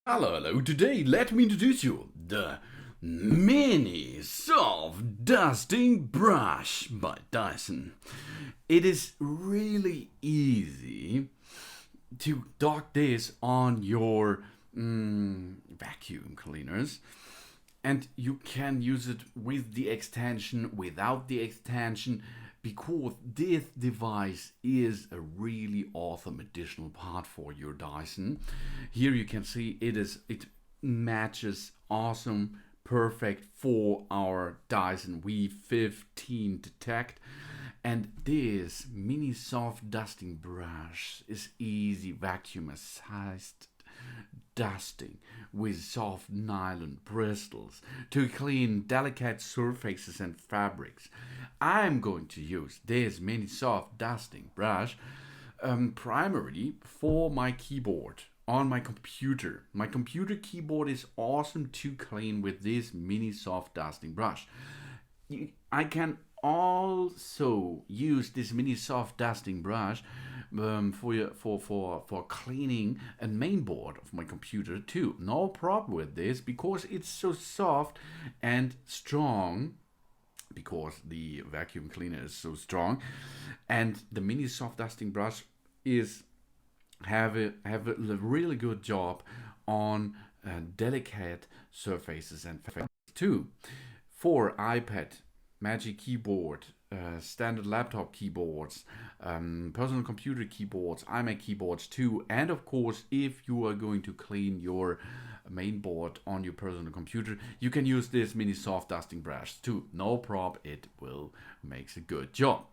Hello, today let me introduce you the Mini Soft Dusting Brush by Dyson. It is really easy to dock this on your vacuum cleaners, and you can use it with the extension, without the extension, because this device is a really awesome additional part for your Dyson. Here you can see it matches awesome, perfect for our Dyson V15 Detect. And this mini soft dusting brush is easy vacuum assisted dusting with soft nylon bristles to clean delicate surfaces and fabrics. I'm going to use this mini soft dusting brush primarily for my keyboard on my computer. My computer keyboard is awesome to clean with this mini soft dusting brush. I can also use this mini soft dusting brush for cleaning a main board of my computer too. No problem with this because it's so soft and strong, because the vacuum cleaner is so strong, and the mini soft dusting brush is have a really good job on delicate surfaces and fabrics too. For iPad, Magic Keyboard, standard laptop keyboards, personal computer keyboards, iMac keyboards too, and of course, if you are going to clean your main board on your personal computer, you can use this mini soft dusting brush too. No problem, it will makes a good job.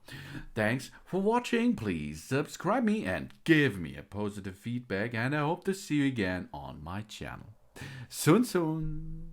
Thanks for watching. Please subscribe me and give me a positive feedback, and I hope to see you again on my channel soon.